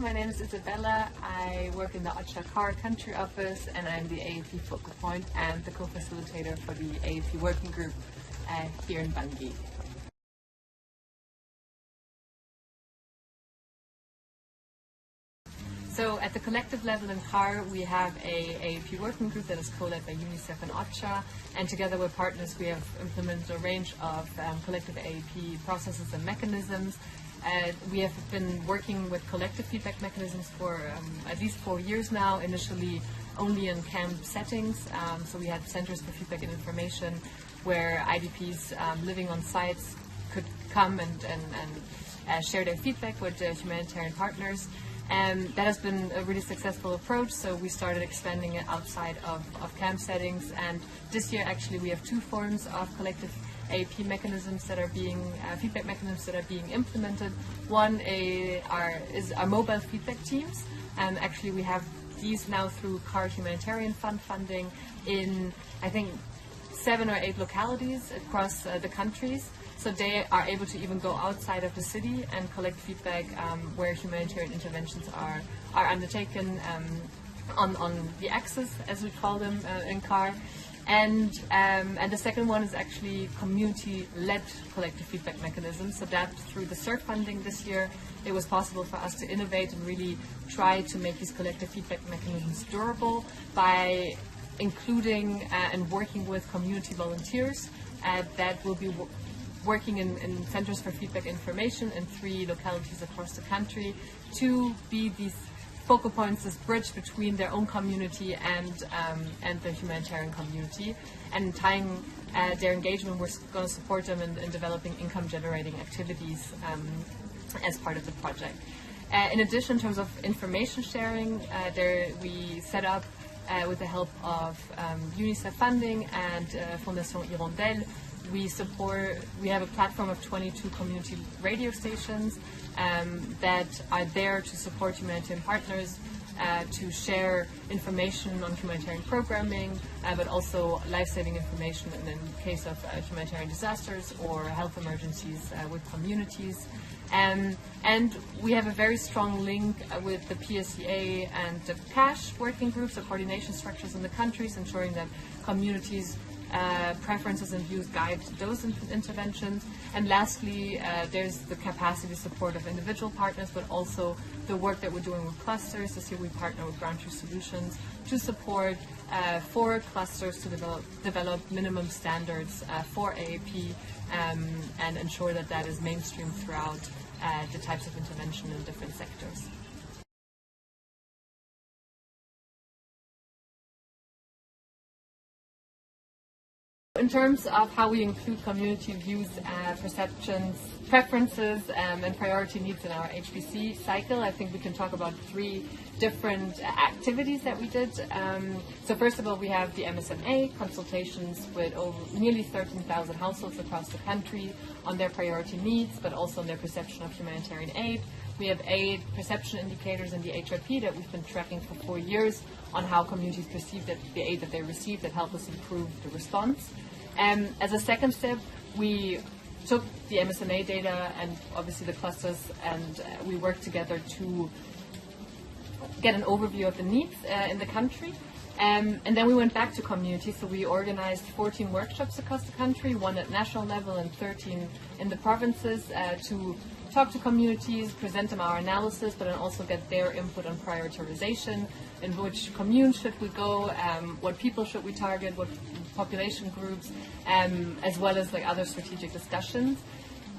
my name is Isabella. I work in the Ocha CAR country office and I'm the AAP focal point and the co-facilitator for the AAP working group here in Bangui. So at the collective level in CAR, we have a AAP working group that is co-led by UNICEF and OCHA, and together with partners we have implemented a range of collective AAP processes and mechanisms. We have been working with collective feedback mechanisms for at least 4 years now, initially only in camp settings. So we had centers for feedback and information where IDPs living on sites could come and share their feedback with humanitarian partners. And that has been a really successful approach, so we started expanding it outside of camp settings, and this year actually we have 2 forms of collective AAP mechanisms that are being, feedback mechanisms that are being implemented. One is our mobile feedback teams, and actually we have these now through CAR Humanitarian Fund funding in, I think, 7 or 8 localities across the countries. So they are able to even go outside of the city and collect feedback where humanitarian interventions are undertaken on the axis, as we call them in CAR. And the second one is actually community-led collective feedback mechanisms. So that through the CERF funding this year, it was possible for us to innovate and really try to make these collective feedback mechanisms durable by including and working with community volunteers that will be working in centers for feedback information in 3 localities across the country to be these focal points, this bridge between their own community and the humanitarian community, and tying their engagement. We're going to support them in developing income-generating activities as part of the project. In addition, in terms of information sharing, we set up with the help of UNICEF funding and Fondation Hirondelle. We have a platform of 22 community radio stations that are there to support humanitarian partners to share information on humanitarian programming, but also life-saving information in the case of humanitarian disasters or health emergencies with communities. And we have a very strong link with the PSCA and the CASH working groups, the coordination structures in the countries, ensuring that communities' preferences and views guide those interventions. And lastly, there's the capacity support of individual partners, but also the work that we're doing with clusters. This year we partner with Ground Truth Solutions to support 4 clusters to develop minimum standards for AAP and ensure that that is mainstream throughout the types of intervention in different sectors. In terms of how we include community views, perceptions, preferences, and priority needs in our HPC cycle, I think we can talk about 3 different activities that we did. So first of all, we have the MSMA consultations with nearly 13,000 households across the country on their priority needs, but also on their perception of humanitarian aid. We have 8 perception indicators in the HRP that we've been tracking for 4 years on how communities perceive the aid that they receive that help us improve the response. As a second step, we took the MSMA data and obviously the clusters, and we worked together to get an overview of the needs in the country. And then we went back to communities, so we organized 14 workshops across the country, 1 at national level and 13 in the provinces, to talk to communities, present them our analysis, but then also get their input on prioritization, in which commune should we go, what people should we target, what population groups, as well as other strategic discussions.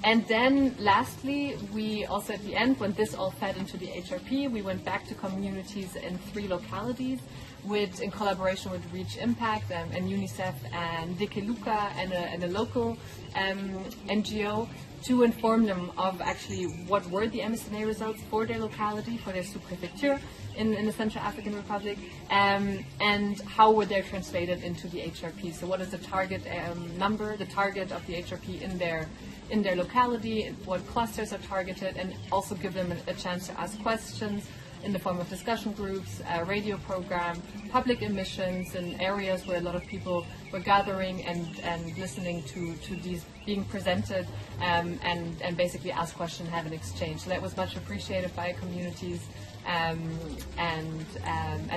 And then lastly, we also at the end, when this all fed into the HRP, we went back to communities in 3 localities in collaboration with Reach Impact and UNICEF and Dike Luka and a local NGO to inform them of actually what were the MSMA results for their locality, for their sous-prefecture in the Central African Republic, and how were they translated into the HRP. So what is the target number, the target of the HRP in their locality, what clusters are targeted, and also give them a chance to ask questions in the form of discussion groups, a radio program, public emissions in areas where a lot of people were gathering and listening to these being presented, and basically ask questions, have an exchange. So that was much appreciated by communities, and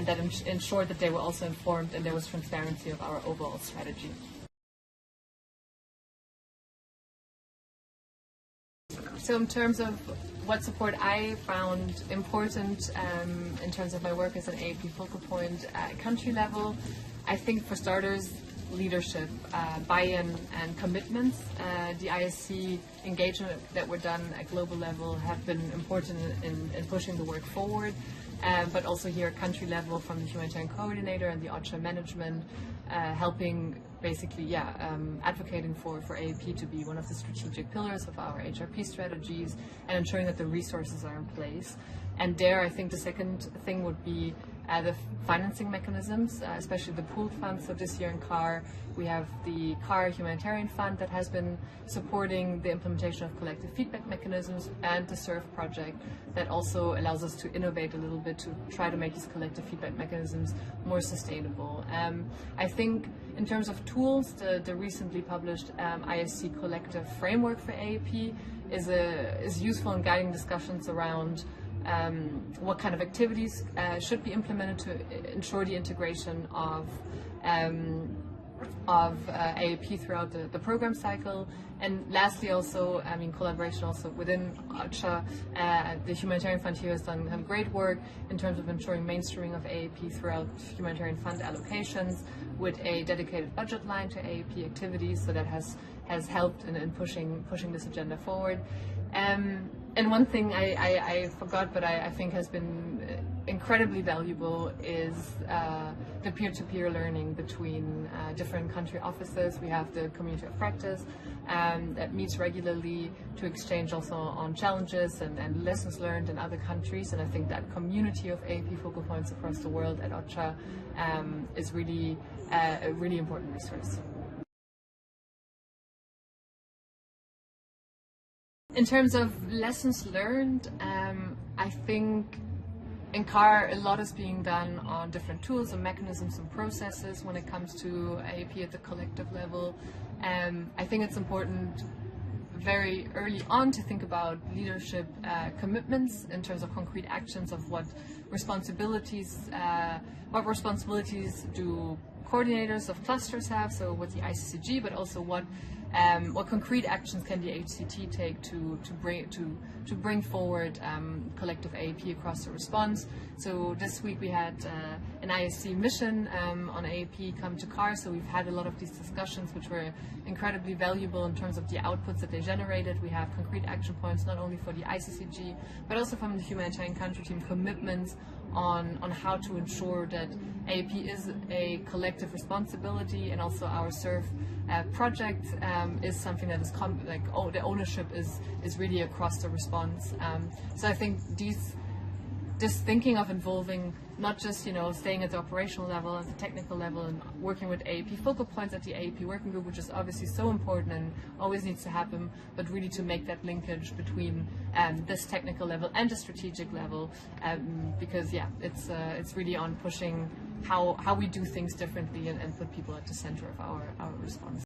that ensured that they were also informed and there was transparency of our overall strategy. So in terms of what support I found important in terms of my work as an AAP focal point at country level, I think for starters, leadership, buy-in and commitments. The ISC engagement that were done at global level have been important in pushing the work forward, but also here at country level from the humanitarian coordinator and the OCHA management, helping basically, advocating for AAP to be one of the strategic pillars of our HRP strategies and ensuring that the resources are in place. And there, I think the second thing would be the financing mechanisms, especially the pooled funds. So this year in CAR, we have the CAR Humanitarian Fund that has been supporting the implementation of collective feedback mechanisms, and the SURF project that also allows us to innovate a little bit to try to make these collective feedback mechanisms more sustainable. I think in terms of tools, the recently published ISC collective framework for AAP is useful in guiding discussions around what kind of activities should be implemented to ensure the integration of AAP throughout the program cycle. And lastly, also, collaboration also within OCHA. The Humanitarian Fund here has done great work in terms of ensuring mainstreaming of AAP throughout humanitarian fund allocations with a dedicated budget line to AAP activities, so that has helped in pushing this agenda forward. And one thing I forgot, but I think has been incredibly valuable, is the peer-to-peer learning between different country offices. We have the Community of Practice that meets regularly to exchange also on challenges and lessons learned in other countries. And I think that community of AAP focal points across the world at OCHA is really a really important resource. In terms of lessons learned, I think in CAR a lot is being done on different tools and mechanisms and processes when it comes to AAP at the collective level. I think it's important very early on to think about leadership commitments in terms of concrete actions of what responsibilities do coordinators of clusters have, so what the ICCG, but also what concrete actions can the HCT take to bring forward collective AAP across the response. So this week we had an ISC mission on AAP come to CAR, so we've had a lot of these discussions which were incredibly valuable in terms of the outputs that they generated. We have concrete action points not only for the ICCG but also from the humanitarian country team, commitments on how to ensure that AAP is a collective responsibility, and also our SURF project is something that is the ownership is really across the response. So I think this thinking of involving not just staying at the operational level, at the technical level, and working with AAP focal points at the AAP working group, which is obviously so important and always needs to happen, but really to make that linkage between this technical level and the strategic level, because it's really on pushing how we do things differently and put people at the center of our response.